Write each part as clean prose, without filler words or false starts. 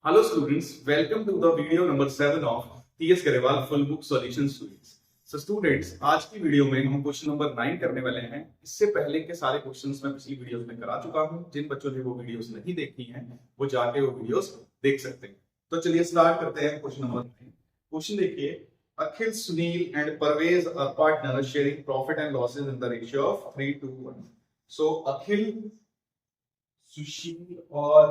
Hello students, welcome to the video number 7 of TS Garewal Full Book Solution Series. So students, आज की video में हम question number 9 करने वाले हैं। इससे पहले के सारे क्वेश्चंस मैं पिछली वीडियोस में करा चुका हूं। जिन बच्चों ने वो वीडियोस नहीं देखी हैं, वो जाके वो वीडियोस देख सकते हैं। तो चलिए स्टार्ट करते हैं क्वेश्चन नंबर 9। क्वेश्चन देखिए, Akhil, Sunil and Parvez are partners sharing profit and losses in the ratio of 3:1। So Akhil, Sushil और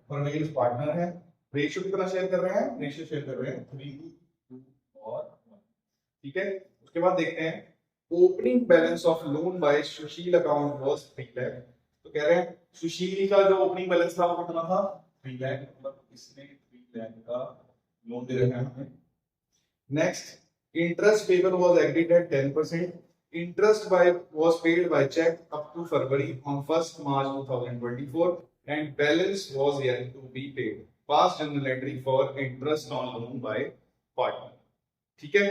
परवेज पार्टनर है। रेशियो कितना शेयर कर रहे हैं? रेशियो शेयर कर रहे हैं 3:2 और 1। ठीक है, उसके बाद देखते हैं opening balance of loan by Sushil account was 3 lakh. तो कह रहे हैं सुशील का जो ओपनिंग बैलेंस था वो कितना था? 3 लाख। मतलब इसने 3 लाख का लोन दे रखा है हमें। Next, interest payable was agreed at 10%। Interest was paid by check up to February on 1st March 2024 and balance was yet to be paid. Past journal entry for interest on loan by partner. ठीक है,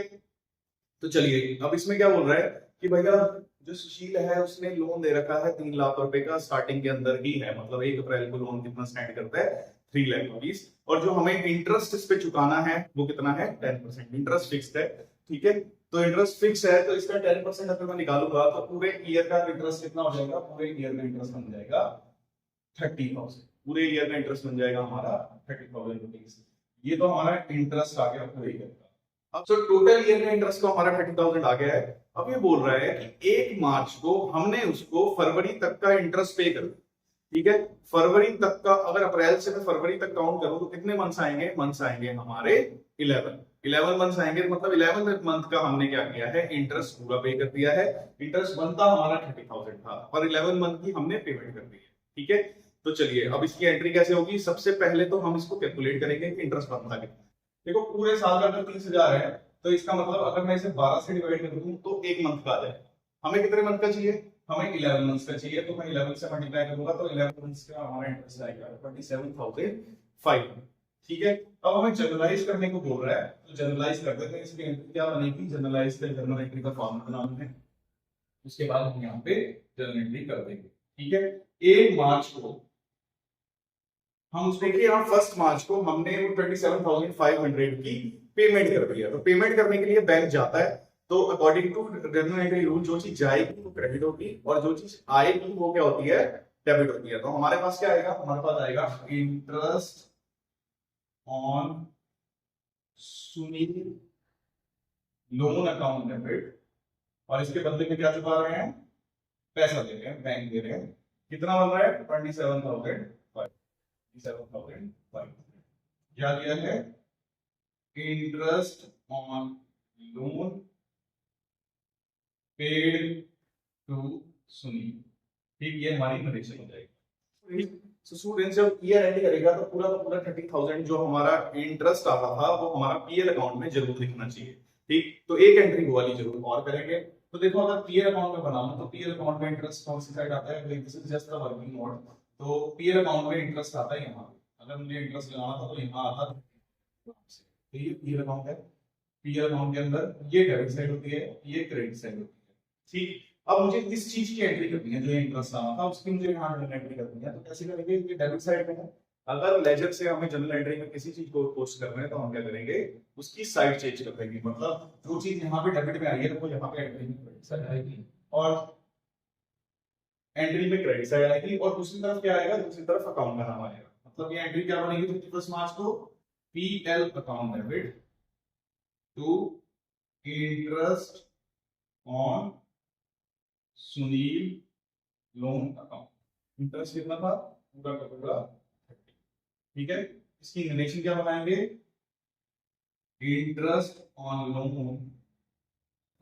तो चलिए अब इसमें क्या बोल रहा है कि भैया जो सुशील है उसने लोन दे रखा है 3 लाख रुपए का, स्टार्टिंग के अंदर ही है। मतलब 1 अप्रैल को लोन कितना स्टैंड करता है? 3 लाख रुपीस। और जो हमें इंटरेस्ट इस पे चुकाना है वो कितना है? 10%। इंटरेस्ट फिक्स्ड है। ठीक है, तो इंटरेस्ट फिक्स है तो इसका 10% अगर मैं निकालूंगा तो पूरे ईयर का इंटरेस्ट कितना हो जाएगा? पूरे ईयर का इंटरेस्ट बन जाएगा 30,000। पूरे ईयर का इंटरेस्ट बन जाएगा हमारा 30,000 रुपीज। ये तो हमारा इंटरेस्ट आ गया पूरे ईयर का। अब तो टोटल ईयर का इंटरेस्ट तो हमारा 30,000 आ गया है। अब ये बोल रहा है कि 1 मार्च को हमने उसको फरवरी तक का इंटरेस्ट पे कर दिया। ठीक है, फरवरी तक का, अगर अप्रैल से मैं फरवरी तक काउंट करूं तो कितने मंथ्स आएंगे? मंथ्स आएंगे हमारे 11 मंथ्स आएंगे। मतलब 11 मंथ का हमने क्या किया है? इंटरेस्ट पूरा पे कर दिया है। इंटरेस्ट बनता हमारा 30,000 था पर 11 मंथ की हमने पेमेंट कर दी है। ठीक है, तो चलिए अब इसकी एंट्री कैसे होगी? सबसे पहले तो हम इसको कैलकुलेट करेंगे कि इंटरेस्ट बनता कितना। देखो पूरे साल का अगर 30,000 है तो इसका मतलब अगर मैं इसे 12 से डिवाइड कर दूं तो 1 मंथ का आ जाएगा। हमें कितने मंथ का चाहिए? हमें 11 मंथ्स का चाहिए। तो मैं 11 से मल्टीप्लाई करूंगा तो 11 मंथ्स का हमारा इंटरेस्ट आएगा 27,500। ठीक है, अब हमें जनरलाइज करने को बोल रहा है तो जनरलाइज कर देते हैं। इसकी एंट्री क्या बनेगी? जनरलाइज का जर्नल एंट्री का फॉर्मूला बनाना है। उसके बाद हम यहाँ पे जर्नल एंट्री कर देंगे। ठीक है, 1 मार्च को हम देखिए यहाँ 1 मार्च को हमने 27,500 की पेमेंट कर दिया। तो पेमेंट करने के लिए बैंक जाता है तो according to journal entry rule जो चीज जाएगी वो क्रेडिट होगी और जो चीज आएगी वो क्या होती है? डेबिट होती है। तो हमारे पास क्या आएगा? हमारे पास आएगा interest on Sunil loan account debit. और इसके बदले में क्या चुका रहे हैं? पैसा दे रहे हैं, बैंक दे रहे हैं। कितना बन रहा है? 27,500। क्या दिया है? Interest on loan paid to Sunil. ठीक, ये हमारी नरेशन हो जाएगी। तो स्टूडेंट्स जब ईयर एंड करेगा तो पूरा का पूरा 30,000 जो हमारा इंटरेस्ट आता था वो हमारा पीएल अकाउंट में जरूर लिखना चाहिए। ठीक, तो एक एंट्री वो वाली जरूर और करेंगे। तो देखो अगर पीएल अकाउंट में बनाऊं तो पीएल अकाउंट में इंटरेस्ट कौन सी साइड आता है? This is just the working note. तो पीएल अकाउंट में इंटरेस्ट आता है यहाँ। अगर मुझे इंटरेस्ट लगाना था तो यहाँ आता। तो ये पीएल अकाउंट है। पीएल अकाउंट के अंदर ये डेबिट साइड होती है, ये क्रेडिट साइड होती है। ठीक, अब मुझे किस चीज की एंट्री करनी है? जो इंटरेस्ट आना था उसकी मुझे यहाँ एंट्री करनी है। तो कैसे करेंगे? ये डेबिट साइड में है। अगर लेजर से हमें जनरल एंट्री में किसी चीज को पोस्ट करना है तो हम क्या करेंगे? उसकी साइड चेंज कर देंगे। मतलब जो चीज यहाँ पे डेबिट में आई है वो यहाँ पे एंट्री में क्रेडिट साइड आएगी और एंट्री में क्रेडिट साइड आएगी। और दूसरी तरफ क्या आएगा? दूसरी तरफ अकाउंट का नाम आएगा। मतलब ये एंट्री क्या बनेगी 31 मार्च को? PL account debit to interest on Sunil loan account. इंटरेस्ट कितना था? पूरा का पूरा 30। ठीक है, इसकी रिलेशन क्या बनाएंगे? Interest on loan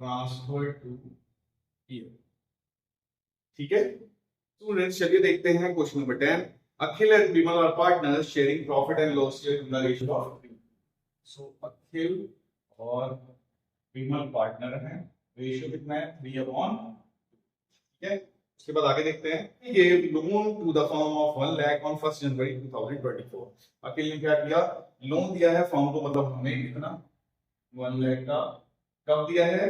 transfer to year. ठीक है, स्टूडेंट्स चलिए देखते हैं question number 10। Akhil and Vimal are partners sharing profit and loss in the ratio of 3। So Akhil और विमल पार्टनर हैं। रेशियो कितना है? 3/2। ठीक है, उसके बाद आगे देखते हैं ये loan to the firm of 1 lakh on 1 January 2024। Akhil ने क्या किया? लोन दिया है फर्म को। मतलब हमें कितना? 1 लाख का। कब दिया है?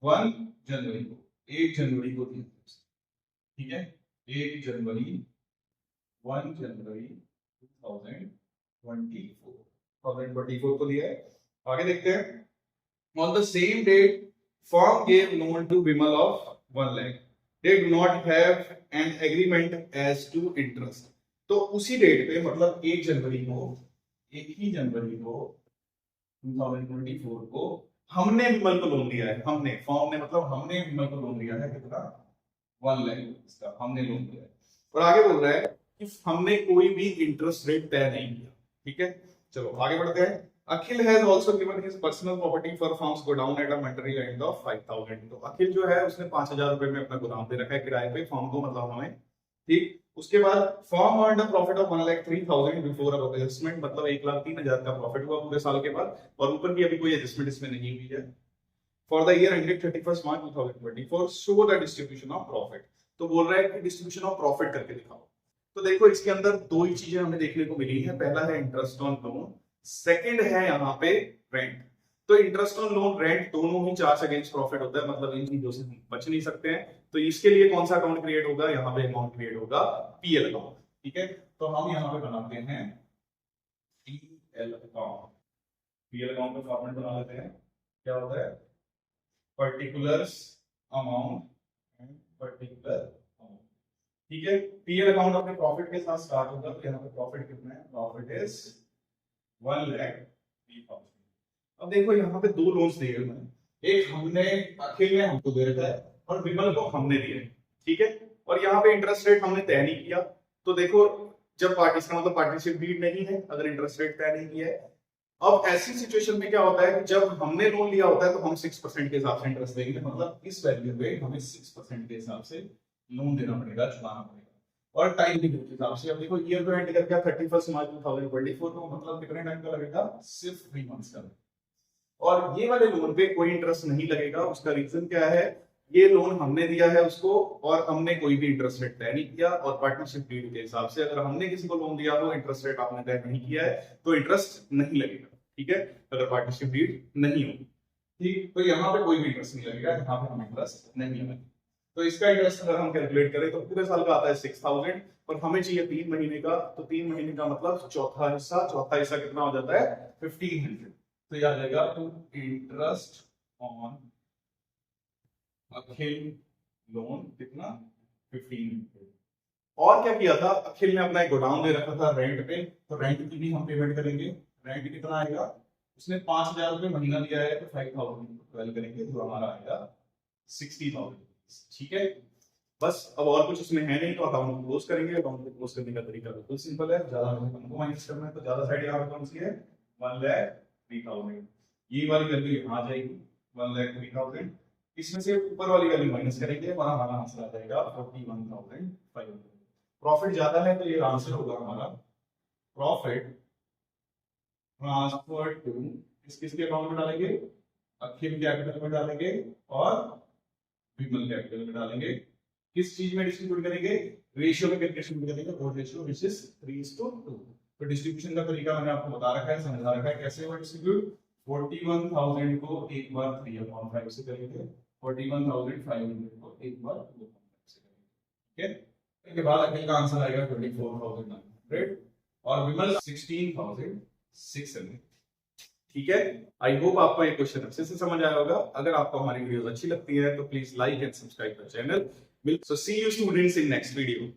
1 जनवरी को। 1 जनवरी को दिया। ठीक है, 1 जनवरी 2024 1024 को दिया है। आगे देखते हैं। On the same date, firm gave loan to Vimal of 1 lakh. They do not have an agreement as to interest. तो उसी डेट पे मतलब 1 जनवरी को 2024 को हमने विमल को लोन दिया है। हमने फॉर्म ने मतलब हमने विमल को लोन दिया है कितना 1 लाख इसका हमने लोन दिया है। और आगे बोल रहा है कि हमने कोई भी इंटरेस्ट रेट तय नहीं किया। ठीक है, चलो आगे बढ़ते हैं। Akhil has also given his personal property for farms godown at a monthly rent of 5000। तो अखिल जो है उसने 5000 रुपए में अपना गोदाम दे रखा है किराए पे फार्म को, मतलब हमें। ठीक, उसके बाद form earned a profit of 1,03,000 before adjustment, मतलब 1,03,000 का प्रॉफिट हुआ पूरे साल के बाद, और ऊपर की अभी कोई एडजस्टमेंट इसमें नहीं हुई है। For the year ended 31 March 2024 show the distribution of profit. तो बोल रहा है कि डिस्ट्रीब्यूशन ऑफ प्रॉफिट करके दिखाओ। तो देखो इसके अंदर दो ही चीजें हमें देखने को मिली है। पहला है इंटरेस्ट ऑन लोन, सेकंड है यहाँ पे रेंट। तो इंटरेस्ट ऑन लोन रेंट दोनों ही चार्ज अगेंस्ट प्रॉफिट होता है, मतलब इन चीजों से हम बच नहीं सकते हैं। तो इसके लिए कौन सा अकाउंट क्रिएट होगा, यहाँ पे अकाउंट क्रिएट होगा पीएल अकाउंट। ठीक है, तो हम यहाँ पे बनाते हैं पीएल अकाउंट। पीएल अकाउंट का फॉर्मेट बना लेते हैं। क्या होता है, particulars amount and particular amount. ठीक है, पीएल अकाउंट अपने प्रॉफिट के साथ स्टार्ट होगा। तो यहाँ पे प्रॉफिट कितना है, प्रॉफिट इज 1,03,000। अब देखो यहाँ पे दो लोन्स दिए हुए हैं, एक हमने अखिल ने हमको दे रखा है और विमल को हमने दिया है। ठीक है, और यहाँ पे इंटरेस्ट रेट हमने तय नहीं किया। तो देखो जब पार्टी का मतलब पार्टनरशिप डीड नहीं है अगर इंटरेस्ट रेट तय नहीं किया है। अब ऐसी सिचुएशन में क्या होता है कि जब हमने लोन लिया होता है तो हम 6% के हिसाब से इंटरेस्ट देंगे, मतलब इस वैल्यू पे हमें 6% के हिसाब से लोन देना पड़ेगा, चुकाना पड़ेगा। और टाइम के हिसाब से अब देखो ईयर को एंड करके 31 मार्च 2024 को मतलब कितने टाइम का लगेगा, सिर्फ 3 मंथ्स का। और ये वाले लोन पे कोई इंटरेस्ट नहीं लगेगा। उसका रीजन क्या है, ये लोन हमने दिया है उसको और हमने कोई भी इंटरेस्ट रेट तय नहीं किया। और पार्टनरशिप डीड के हिसाब से अगर हमने किसी को लोन दिया हो, इंटरेस्ट रेट आपने तय नहीं किया है, तो इंटरेस्ट नहीं लगेगा। ठीक है, अगर पार्टनरशिप डीड नहीं होगी। ठीक, तो यहाँ पे कोई भी इंटरेस्ट नहीं लगेगा, यहाँ पे हम इंटरेस्ट नहीं लगेगा। तो इसका इंटरेस्ट अगर हम कैलकुलेट करें तो पूरे साल का आता है 6,000 और हमें चाहिए 3 महीने का। तो 3 महीने का मतलब चौथा हिस्सा कितना हो जाता है 1500। तो यह आ जाएगा to interest on Akhil loan कितना 1500। और क्या किया था, अखिल ने अपना एक गोडाउन दे रखा था रेंट पे, तो रेंट की भी हम पेमेंट करेंगे। रेंट कितना आएगा, उसने 5,000 रुपए महीना दिया है तो 5,000 12 करेंगे तो हमारा आएगा 60,000। ठीक है, बस अब और कुछ उसमें है नहीं, तो अकाउंट क्लोज करेंगे। अकाउंट को क्लोज करने का तरीका बिल्कुल सिंपल है, ज्यादा हमको माइनस करना है तो ज्यादा साइड यहाँ पे कौन सी है 1,03,000। ये वाली वैल्यू यहाँ आ जाएगी 1,03,000। इसमें से ऊपर वाली वैल्यू माइनस करेंगे, वहां हमारा आंसर आ जाएगा 41,500। प्रॉफिट ज्यादा है तो ये आंसर होगा हमारा प्रॉफिट ट्रांसफर टू किसके अकाउंट में डालेंगे, अखिल कैपिटल में डालेंगे और विमल कैपिटल में डालेंगे। किस चीज में डिस्ट्रीब्यूट करेंगे, रेशियो में डिस्ट्रीब्यूट करेंगे, वो रेशियो व्हिच इज 3:2। तो डिस्ट्रीब्यूशन का तरीका मैंने आपको बता रखा है, समझा रखा है कैसे होगा डिस्ट्रीब्यूट। 41,000 को एक बार 3/5 से करेंगे, 41,500 को एक बार 2/5 से करेंगे। ठीक है, इसके बाद अखिल का आंसर आएगा 24,900 और विमल 16,600। ठीक है, आई होप आपको ये क्वेश्चन अच्छे से समझ आया होगा। अगर आपको हमारी वीडियोस अच्छी लगती है तो please like and subscribe the channel. So see you students in next video.